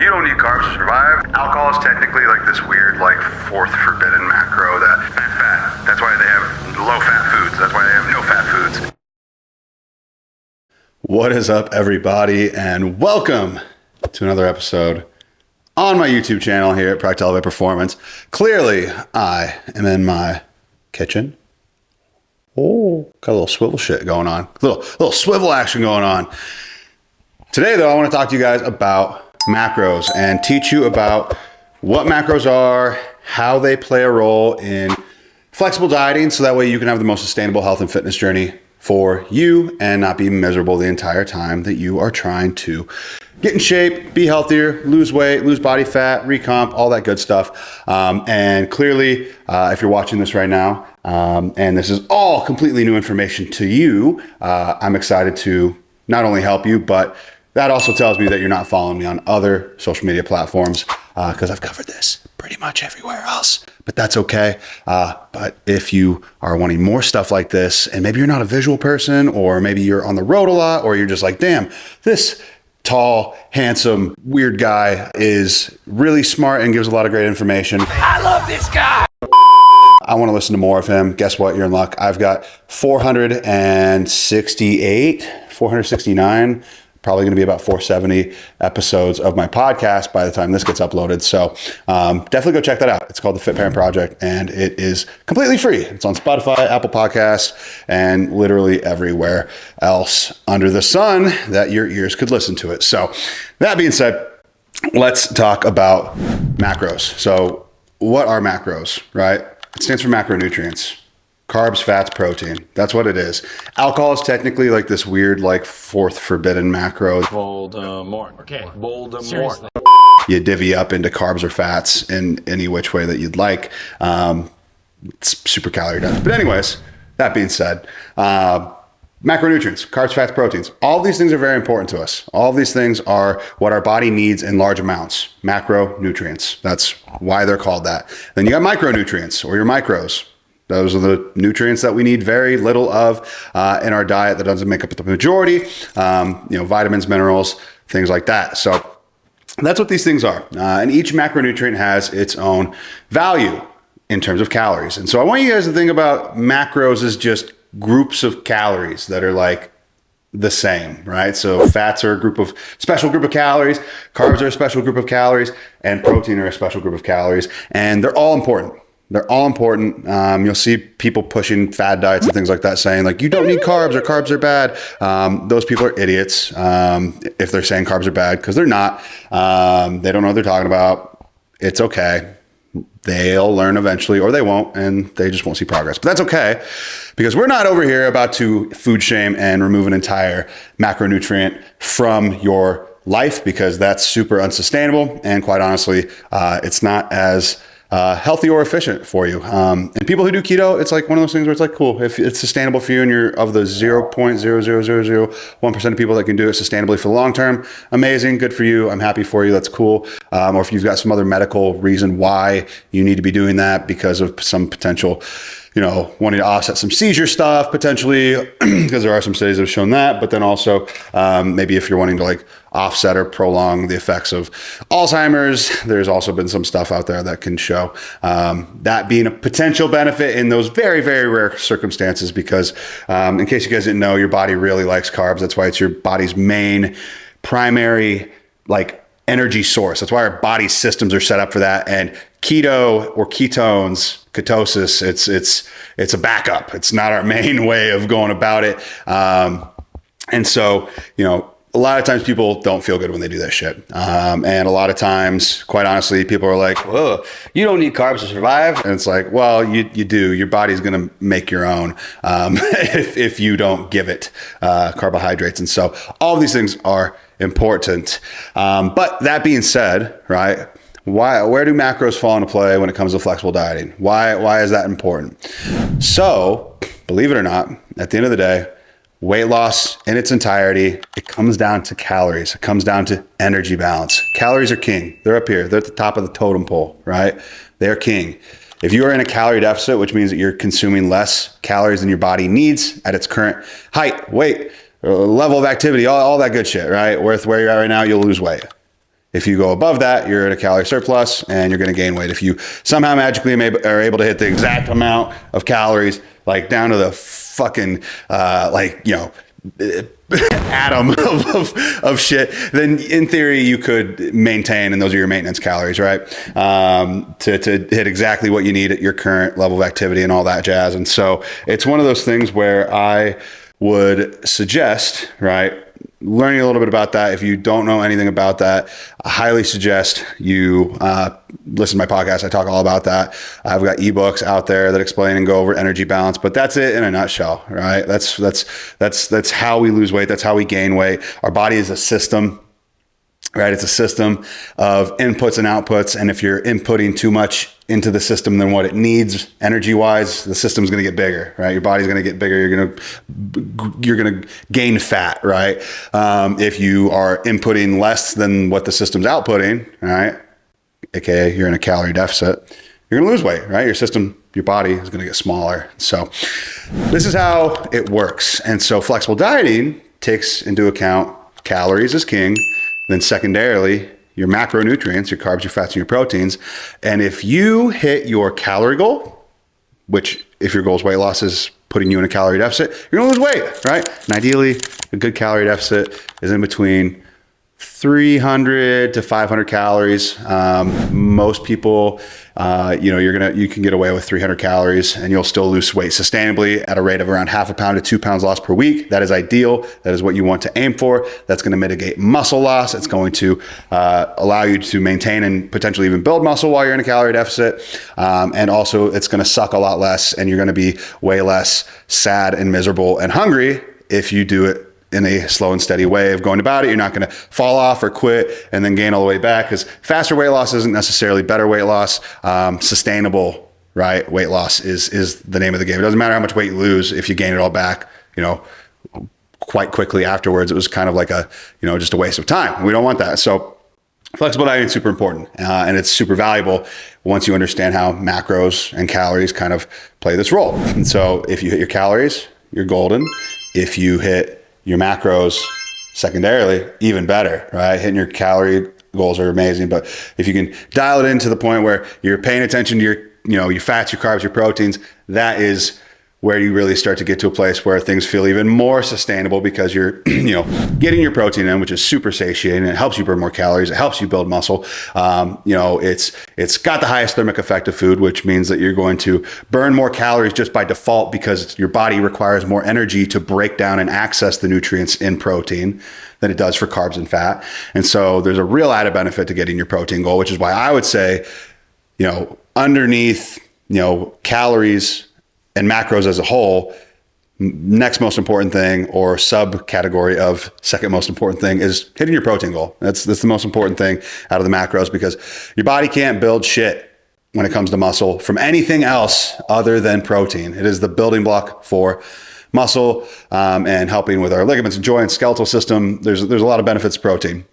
You don't need carbs to survive. Alcohol is technically like this weird, like fourth forbidden macro that fat. That's why they have low fat foods. That's why they have no fat foods. What is up, everybody, and welcome to another episode on my YouTube channel here at Untitled Performance. Clearly, I am in my kitchen. Oh, got a little swivel shit going on. Little swivel action going on. Today, though, I want to talk to you guys about macros and teach you about what macros are, how they play a role in flexible dieting, so that way you can have the most sustainable health and fitness journey for you and not be miserable the entire time that you are trying to get in shape, be healthier, lose weight, lose body fat, recomp, all that good stuff. And clearly, if you're watching this right now, and this is all completely new information to you, I'm excited to not only help you, but that also tells me that you're not following me on other social media platforms, because I've covered this pretty much everywhere else, but that's okay. But if you are wanting more stuff like this, and maybe you're not a visual person, or maybe you're on the road a lot, or you're just like, damn, this tall, handsome, weird guy is really smart and gives a lot of great information. I love this guy. I want to listen to more of him. Guess what? You're in luck. I've got 469, probably going to be about 470 episodes of my podcast by the time this gets uploaded. So definitely go check that out. It's called The Fit Parent Project, and it is completely free. It's on Spotify, Apple Podcasts, and literally everywhere else under the sun that your ears could listen to it. So that being said, let's talk about macros. So what are macros, right? It stands for macronutrients. Carbs, fats, protein. That's what it is. Alcohol is technically like this weird, like fourth forbidden macro. Voldemort. Okay. Voldemort. Seriously. You divvy up into carbs or fats in any which way that you'd like. It's super calorie dense. But anyways, that being said, macronutrients, carbs, fats, proteins. All of these things are very important to us. All of these things are what our body needs in large amounts. Macronutrients. That's why they're called that. Then you got micronutrients, or your micros. Those are the nutrients that we need very little of in our diet that doesn't make up the majority, vitamins, minerals, things like that. So that's what these things are. And each macronutrient has its own value in terms of calories. And so I want you guys to think about macros as just groups of calories that are like the same, right? So fats are special group of calories, carbs are a special group of calories, and protein are a special group of calories. And they're all important. They're all important. You'll see people pushing fad diets and things like that saying like, you don't need carbs or carbs are bad. Those people are idiots if they're saying carbs are bad, because they're not. They don't know what they're talking about. It's okay. They'll learn eventually, or they won't, and they just won't see progress. But that's okay, because we're not over here about to food shame and remove an entire macronutrient from your life, because that's super unsustainable. And quite honestly, it's not as healthy or efficient for you. And people who do keto, it's like one of those things where it's like, cool, if it's sustainable for you and you're of the 0.00001% of people that can do it sustainably for the long term, amazing, good for you. I'm happy for you. That's cool. Or if you've got some other medical reason why you need to be doing that because of some potential, wanting to offset some seizure stuff potentially, because there are some studies that have shown that. But then also maybe if you're wanting to like offset or prolong the effects of Alzheimer's, there's also been some stuff out there that can show that being a potential benefit in those very, very rare circumstances. Because in case you guys didn't know, your body really likes carbs. That's why it's your body's main primary energy source. That's why our body systems are set up for that. And keto or ketones, ketosis, it's a backup. It's not our main way of going about it. And so, a lot of times people don't feel good when they do that shit. And a lot of times, quite honestly, people are like, whoa, you don't need carbs to survive. And it's like, well, you do. Your body's going to make your own if you don't give it carbohydrates. And so all of these things are important. But that being said, right, where do macros fall into play when it comes to flexible dieting? Why is that important? So, believe it or not, at the end of the day, weight loss in its entirety, it comes down to calories. It comes down to energy balance. Calories are king. They're up here. They're at the top of the totem pole, right? They're king. If you are in a calorie deficit, which means that you're consuming less calories than your body needs at its current height, weight, level of activity, all that good shit, right? Where you're at right now, you'll lose weight. If you go above that, you're at a calorie surplus and you're going to gain weight. If you somehow magically are able to hit the exact amount of calories, like down to the fucking, atom of shit, then in theory you could maintain, and those are your maintenance calories, right? To hit exactly what you need at your current level of activity and all that jazz. And so it's one of those things where I would suggest, right, learning a little bit about that. If you don't know anything about that, I highly suggest you listen to my podcast. I talk all about that. I've got ebooks out there that explain and go over energy balance, but that's it in a nutshell, right? That's how we lose weight. That's how we gain weight. Our body is a system, right? It's a system of inputs and outputs. And if you're inputting too much into the system than what it needs energy wise, the system's going to get bigger, right? Your body's going to get bigger. You're going to gain fat, right? If you are inputting less than what the system's outputting, right? AKA you're in a calorie deficit, you're going to lose weight, right? Your system, your body is going to get smaller. So this is how it works. And so flexible dieting takes into account calories as king, then secondarily, your macronutrients, your carbs, your fats, and your proteins. And if you hit your calorie goal, which if your goal is weight loss is putting you in a calorie deficit, you're gonna lose weight, right? And ideally, a good calorie deficit is in between 300 to 500 calories. Most people, you can get away with 300 calories and you'll still lose weight sustainably at a rate of around 1/2 pound to 2 pounds lost per week. That is ideal. That is what you want to aim for. That's going to mitigate muscle loss. It's going to allow you to maintain and potentially even build muscle while you're in a calorie deficit. And also it's going to suck a lot less and you're going to be way less sad and miserable and hungry if you do it in a slow and steady way of going about it. You're not going to fall off or quit and then gain all the way back, because faster weight loss isn't necessarily better weight loss. Sustainable, right, weight loss is the name of the game. It doesn't matter how much weight you lose if you gain it all back, quite quickly afterwards. It was kind of like just a waste of time. We don't want that. So flexible dieting is super important, and it's super valuable once you understand how macros and calories kind of play this role. And so if you hit your calories, you're golden. If you hit your macros, secondarily, even better, right? Hitting your calorie goals are amazing, but if you can dial it in to the point where you're paying attention to your fats, your carbs, your proteins, that is where you really start to get to a place where things feel even more sustainable, because you're, getting your protein in, which is super satiating. It helps you burn more calories. It helps you build muscle. It's got the highest thermic effect of food, which means that you're going to burn more calories just by default, because your body requires more energy to break down and access the nutrients in protein than it does for carbs and fat. And so there's a real added benefit to getting your protein goal, which is why I would say, underneath, calories and macros as a whole, next most important thing, or subcategory of second most important thing, is hitting your protein goal. That's the most important thing out of the macros, because your body can't build shit when it comes to muscle from anything else other than protein. It is the building block for muscle, and helping with our ligaments and joints, skeletal system. There's a lot of benefits to protein.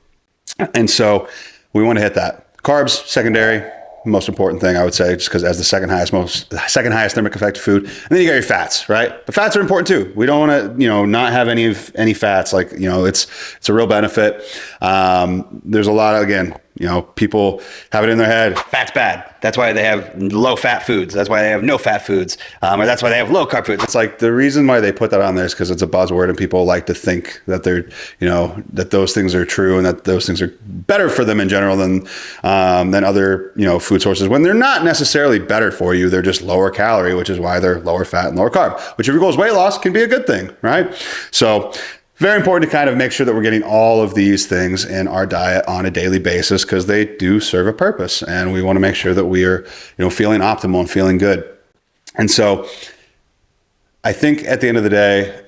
And so we want to hit that. Carbs, secondary. Most important thing, I would say, just because as the second highest thermic effect of food. And then you got your fats, right? But fats are important too. We don't want to, not have any fats. Like, it's a real benefit. There's a lot of, again, people have it in their head, fat's bad. That's why they have low fat foods. That's why they have no fat foods. Or that's why they have low carb foods. It's like, the reason why they put that on there is because it's a buzzword and people like to think that they're, that those things are true and that those things are better for them in general than other, food sources, when they're not necessarily better for you. They're just lower calorie, which is why they're lower fat and lower carb, which if your goal is weight loss can be a good thing, right? So very important to kind of make sure that we're getting all of these things in our diet on a daily basis, because they do serve a purpose, and we want to make sure that we are, feeling optimal and feeling good. And so I think at the end of the day,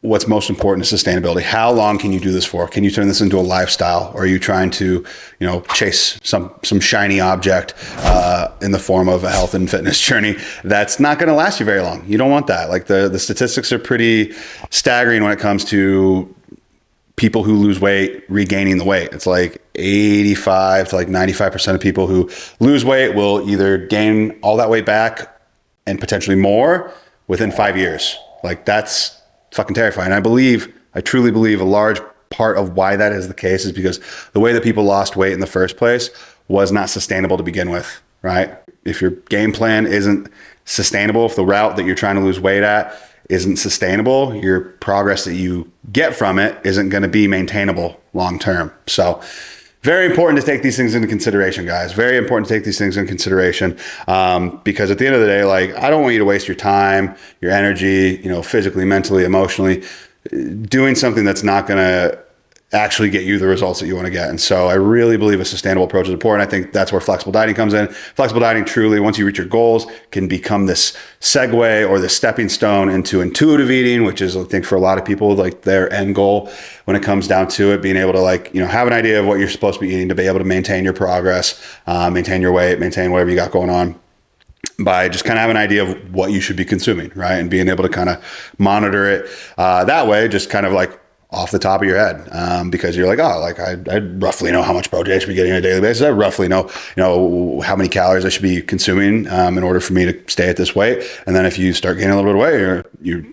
what's most important is sustainability. How long can you do this for? Can you turn this into a lifestyle? Or are you trying to, chase some shiny object in the form of a health and fitness journey that's not going to last you very long? You don't want that. Like the statistics are pretty staggering when it comes to people who lose weight regaining the weight. It's like 85 to like 95% of people who lose weight will either gain all that weight back and potentially more within 5 years. Like, that's fucking terrifying. I truly believe a large part of why that is the case is because the way that people lost weight in the first place was not sustainable to begin with, right? If your game plan isn't sustainable, if the route that you're trying to lose weight at isn't sustainable, your progress that you get from it isn't going to be maintainable long term. So very important to take these things into consideration, guys. Very important to take these things into consideration, because at the end of the day, like, I don't want you to waste your time, your energy, physically, mentally, emotionally, doing something that's not going to actually get you the results that you want to get. And so I really believe a sustainable approach is important. I think that's where flexible dieting comes in. Flexible dieting truly, once you reach your goals, can become this segue or this stepping stone into intuitive eating, which is, I think, for a lot of people, like their end goal when it comes down to it, being able to have an idea of what you're supposed to be eating to be able to maintain your progress, maintain your weight, maintain whatever you got going on, by just kind of having an idea of what you should be consuming, right? And being able to kind of monitor it that way, just kind of like off the top of your head, because you're like, I roughly know how much protein I should be getting on a daily basis. I roughly know, how many calories I should be consuming in order for me to stay at this weight. And then if you start gaining a little bit of weight, you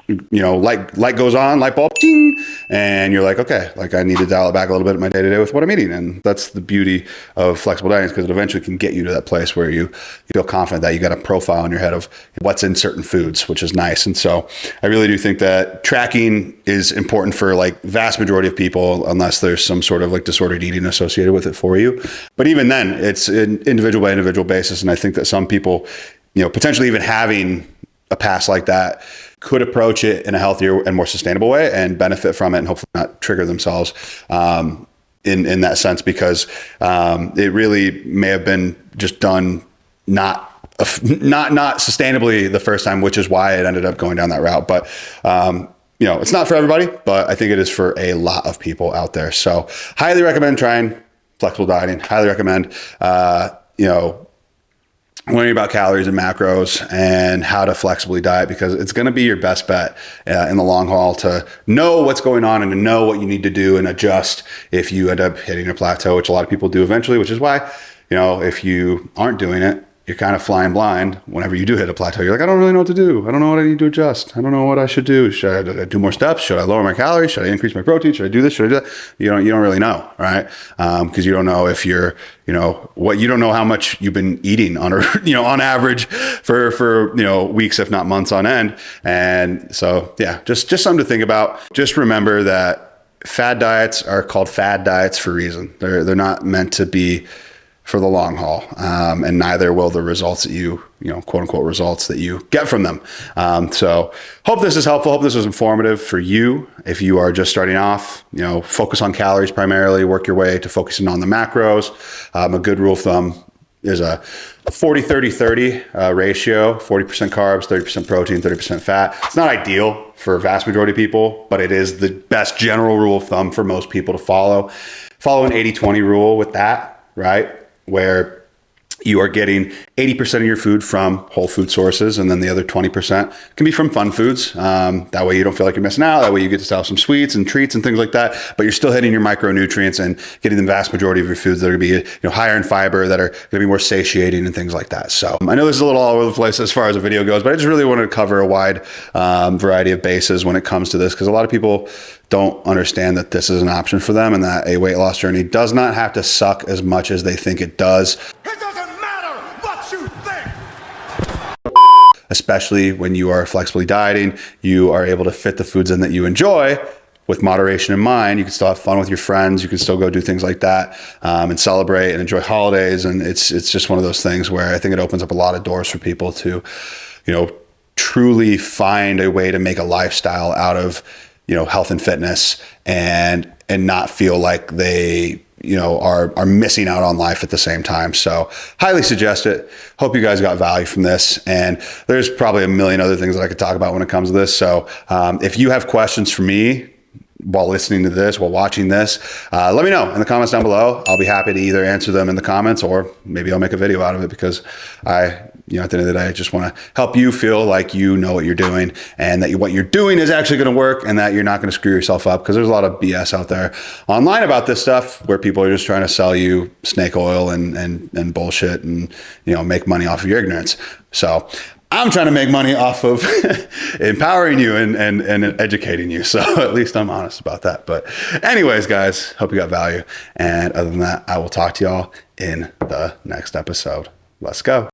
light goes on, light bulb, ding, and you're like, okay, like I need to dial it back a little bit in my day-to-day with what I'm eating. And that's the beauty of flexible dieting, because it eventually can get you to that place where you feel confident that you got a profile in your head of what's in certain foods, which is nice. And so I really do think that tracking is important for like vast majority of people, unless there's some sort of like disordered eating associated with it for you. But even then, it's an individual by individual basis. And I think that some people, potentially even having a past like that, could approach it in a healthier and more sustainable way and benefit from it, and hopefully not trigger themselves in that sense, because it really may have been just done not sustainably the first time, which is why it ended up going down that route. But it's not for everybody, but I think it is for a lot of people out there. So highly recommend trying flexible dieting. Highly recommend learning about calories and macros and how to flexibly diet, because it's going to be your best bet in the long haul to know what's going on and to know what you need to do and adjust if you end up hitting a plateau, which a lot of people do eventually, which is why, if you aren't doing it, you're kind of flying blind whenever you do hit a plateau. You're like, I don't really know what to do. I don't know what I need to adjust. I don't know what I should do. Should I do more steps? Should I lower my calories? Should I increase my protein? Should I do this? Should I do that? You don't really know, right? Because you don't know if you're, you don't know how much you've been eating on on average for weeks, if not months on end. And so, yeah, just something to think about. Just remember that fad diets are called fad diets for a reason. They're not meant to be for the long haul, and neither will the results that you quote unquote results that you get from them. So hope this is helpful. Hope this was informative for you. If you are just starting off, focus on calories primarily, work your way to focusing on the macros. A good rule of thumb is a 40-30-30 ratio, 40% carbs, 30% protein, 30% fat. It's not ideal for a vast majority of people, but it is the best general rule of thumb for most people to follow. Follow an 80-20 rule with that, right? Where you are getting 80% of your food from whole food sources, and then the other 20% can be from fun foods. That way you don't feel like you're missing out. That way you get to have some sweets and treats and things like that, but you're still hitting your micronutrients and getting the vast majority of your foods that are going to be higher in fiber, that are going to be more satiating and things like that. So I know this is a little all over the place as far as the video goes, but I just really wanted to cover a wide variety of bases when it comes to this, because a lot of people don't understand that this is an option for them, and that a weight loss journey does not have to suck as much as they think it does. It doesn't matter what you think. Especially when you are flexibly dieting, you are able to fit the foods in that you enjoy with moderation in mind. You can still have fun with your friends. You can still go do things like that and celebrate and enjoy holidays. And it's just one of those things where I think it opens up a lot of doors for people to, truly find a way to make a lifestyle out of health and fitness, and not feel like they, are missing out on life at the same time. So highly suggest it. Hope you guys got value from this. And there's probably a million other things that I could talk about when it comes to this. So if you have questions for me while listening to this, while watching this, let me know in the comments down below. I'll be happy to either answer them in the comments, or maybe I'll make a video out of it, because at the end of the day, I just want to help you feel like you know what you're doing, and that what you're doing is actually going to work, and that you're not going to screw yourself up, because there's a lot of BS out there online about this stuff where people are just trying to sell you snake oil and bullshit and, make money off of your ignorance. So I'm trying to make money off of empowering you and educating you. So at least I'm honest about that. But anyways, guys, hope you got value. And other than that, I will talk to y'all in the next episode. Let's go.